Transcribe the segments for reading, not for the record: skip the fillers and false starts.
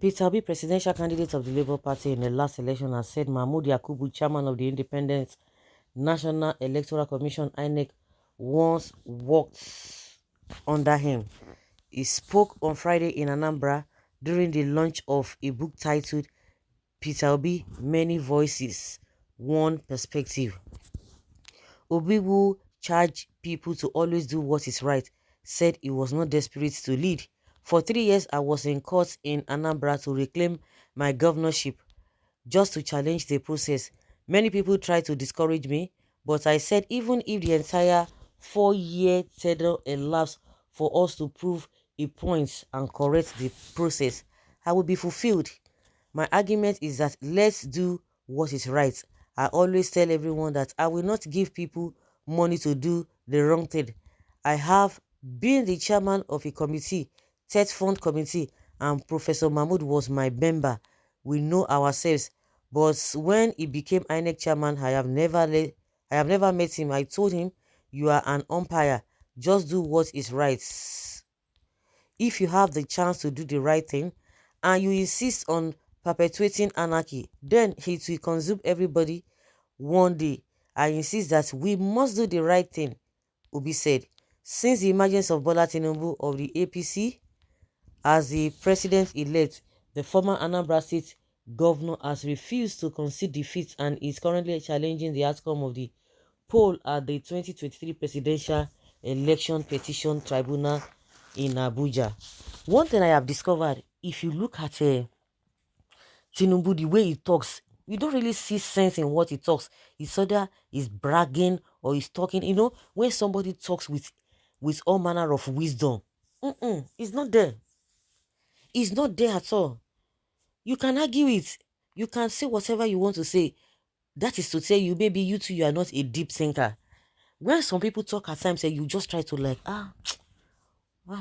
Peter Obi, presidential candidate of the Labour Party in the last election, has said Mahmoud Yakubu, chairman of the Independent National Electoral Commission (Inec), once worked under him. He spoke on Friday in Anambra during the launch of a book titled Peter Obi, Many Voices, One Perspective. Obi, who charged people to always do what is right, said he was not desperate to lead. For 3 years, I was in court in Anambra to reclaim my governorship, just to challenge the process. Many people tried to discourage me, but I said even if the entire 4-year tenure elapsed for us to prove a point and correct the process, I will be fulfilled. My argument is that let's do what is right. I always tell everyone that I will not give people money to do the wrong thing. I have been the chairman of a committee, Third Fund Committee, and Professor Mahmoud was my member. We know ourselves. But when he became INEC chairman, I have never met him. I told him, you are an umpire. Just do what is right. If you have the chance to do the right thing and you insist on perpetuating anarchy, then it will consume everybody one day. I insist that we must do the right thing, Obi said. Since the emergence of Bola Tinubu of the APC as the president-elect, the former Anambra State governor has refused to concede defeat and is currently challenging the outcome of the poll at the 2023 presidential election petition tribunal in Abuja. One thing I have discovered, if you look at Tinubu, the way he talks, you don't really see sense in what he talks. It's either he's bragging or he's talking. You know, when somebody talks with all manner of wisdom, it's not there. It's not there at all. You can argue it. You can say whatever you want to say. That is to tell you, maybe you too, you are not a deep thinker. When some people talk at times, you just try to like,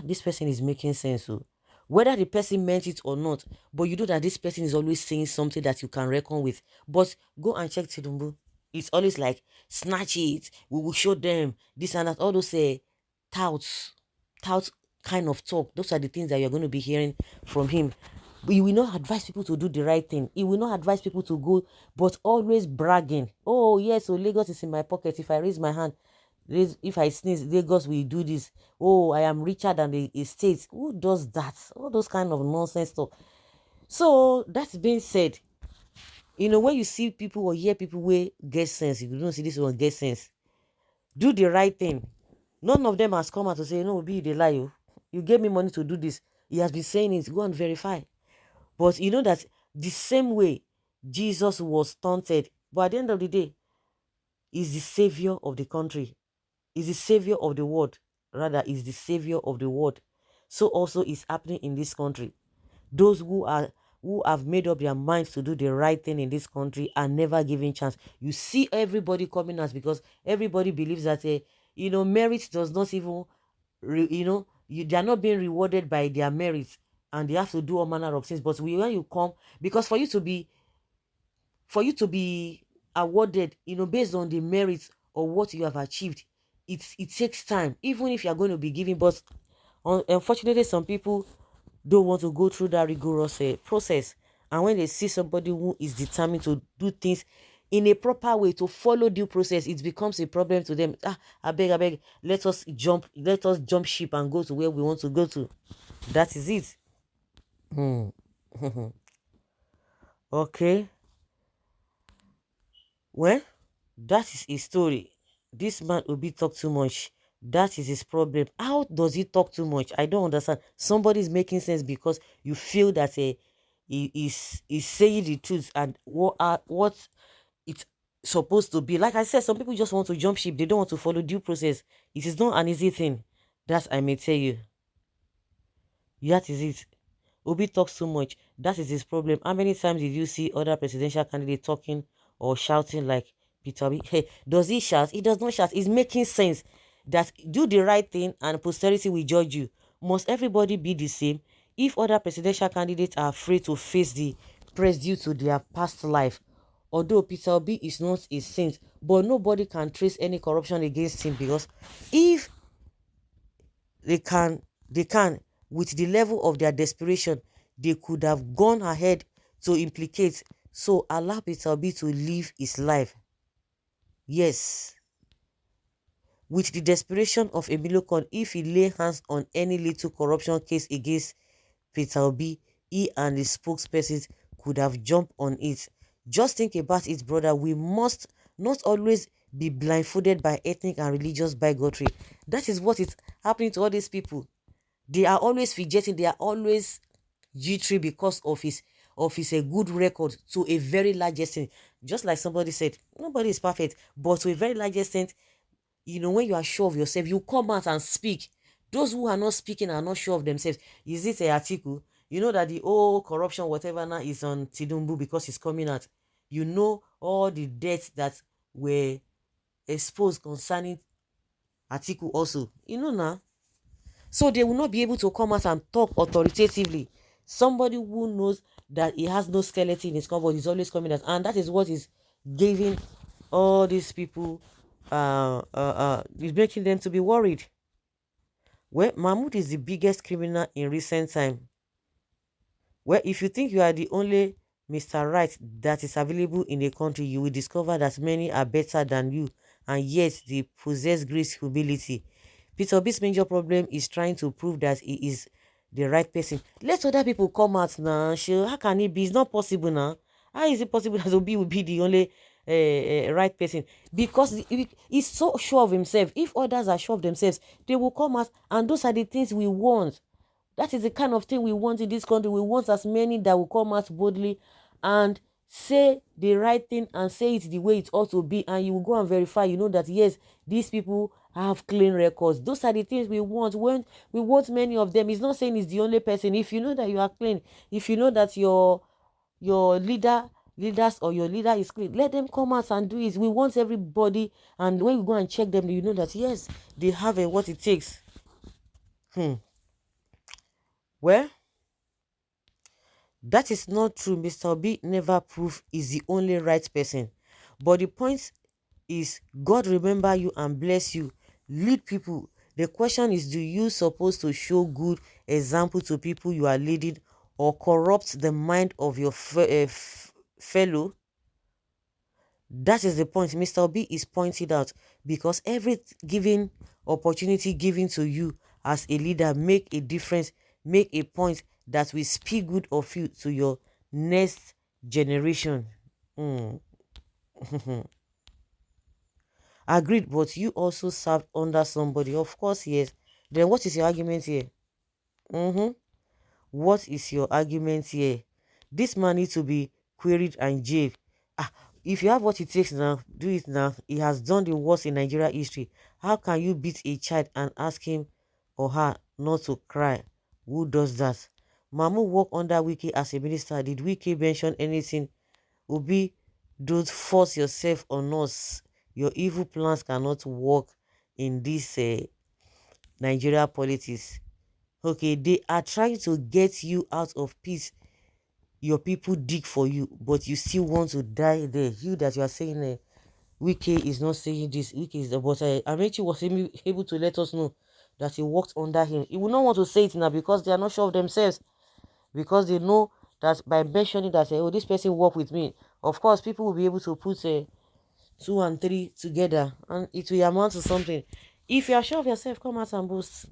this person is making sense. So whether the person meant it or not, but you know that this person is always saying something that you can reckon with. But go and check Tinubu. It's always like, snatch it, we will show them this and that. All those touts kind of talk. Those are the things that you're going to be hearing from him. But he will not advise people to do the right thing. He will not advise people to go, but always bragging. Oh, yes, so Lagos is in my pocket. If I raise my hand, if I sneeze, Lagos will do this. Oh, I am richer than the states. Who does that? All those kind of nonsense stuff. So, that being said, you know, when you see people or hear people where get sense, if you don't see this one get sense, do the right thing. None of them has come out to say, no, be the lie. You gave me money to do this. He has been saying it. Go and verify. But you know that the same way Jesus was taunted, but at the end of the day, is the savior of the country, is the savior of the world, rather is the savior of the world. So also is happening in this country. Those who have made up their minds to do the right thing in this country are never given chance. You see everybody coming out because everybody believes that merit does not even they are not being rewarded by their merits, and they have to do all manner of things. But when you come, because for you to be awarded, based on the merits or what you have achieved, it takes time, even if you are going to be given. But unfortunately, some people don't want to go through that rigorous process. And when they see somebody who is determined to do things in a proper way, to follow due process, it becomes a problem to them. I beg, let us jump ship and go to where we want to go to. That is it. Okay. Well, that is his story. This man Obi talk too much. That is his problem. How does he talk too much? I don't understand. Somebody is making sense because you feel that he is saying the truth and what it's supposed to be. Like I said, some people just want to jump ship. They don't want to follow due process. It is not an easy thing. That I may tell you. That is it. Obi talks too much. That is his problem. How many times did you see other presidential candidates talking or shouting like Peter Obi? Hey, does he shout? He does not shout. It's making sense that do the right thing and posterity will judge you. Must everybody be the same? If other presidential candidates are afraid to face the press due to their past life, although Peter Obi is not a saint, but nobody can trace any corruption against him, because if they can with the level of their desperation, they could have gone ahead to implicate. So allow Peter Obi to live his life. Yes. With the desperation of Emilio Con, if he lay hands on any little corruption case against Peter Obi, he and his spokesperson could have jumped on it. Just think about it, brother. We must not always be blindfolded by ethnic and religious bigotry. That is what is happening to all these people. They are always fidgeting. They are always jittery because of his a good record to a very large extent. Just like somebody said, nobody is perfect, but to a very large extent, when you are sure of yourself, you come out and speak. Those who are not speaking are not sure of themselves. Is it a article? You know that the whole corruption, whatever now, is on Tidumbu because it's coming out. You know all the deaths that were exposed concerning article also. Now. So they will not be able to come out and talk authoritatively. Somebody who knows that he has no skeleton in his cupboard is always coming out. And that is what is giving all these people, is making them to be worried. Well, Mahmoud is the biggest criminal in recent time. Well, if you think you are the only Mr. Right that is available in a country, you will discover that many are better than you, and yet they possess great humility. Peter Obi's major problem is trying to prove that he is the right person. Let other people come out now. How can it be? It's not possible now. How is it possible that Obi will be the only right person? Because he's so sure of himself. If others are sure of themselves, they will come out, and those are the things we want. That is the kind of thing we want in this country. We want as many that will come out boldly and say the right thing and say it the way it ought to be, and you will go and verify, that yes, these people have clean records. Those are the things we want. When we want many of them, it's not saying it's the only person. If you know that you are clean, if you know that your leaders or your leader is clean, let them come out and do it. We want everybody, and when you go and check them, you know that yes, they have what it takes. Well, that is not true. Mr. Obi never proved is the only right person. But the point is, God remember you and bless you. Lead people. The question is, do you supposed to show good example to people you are leading, or corrupt the mind of your fellow? That is the point Mr. Obi is pointed out, because every given opportunity given to you as a leader make a difference, make a point that will speak good of you to your next generation. Agreed, but you also served under somebody. Of course, yes. Then what is your argument here? What is your argument here? This man needs to be queried and jailed. If you have what it takes now, do it now. He has done the worst in Nigeria history. How can you beat a child and ask him or her not to cry? Who does that? Mamu worked under Wiki as a minister. Did Wiki mention anything? Obi, don't force yourself on us. Your evil plans cannot work in this Nigeria politics. Okay, they are trying to get you out of peace. Your people dig for you, but you still want to die there. You that you are saying Wike is not saying this. Wike is, but Amechi was able to let us know that he worked under him. He will not want to say it now because they are not sure of themselves. Because they know that by mentioning that, oh, this person worked with me, of course, people will be able to put 2 and 3 together, and it will amount to something. If you are sure of yourself, come out and boast.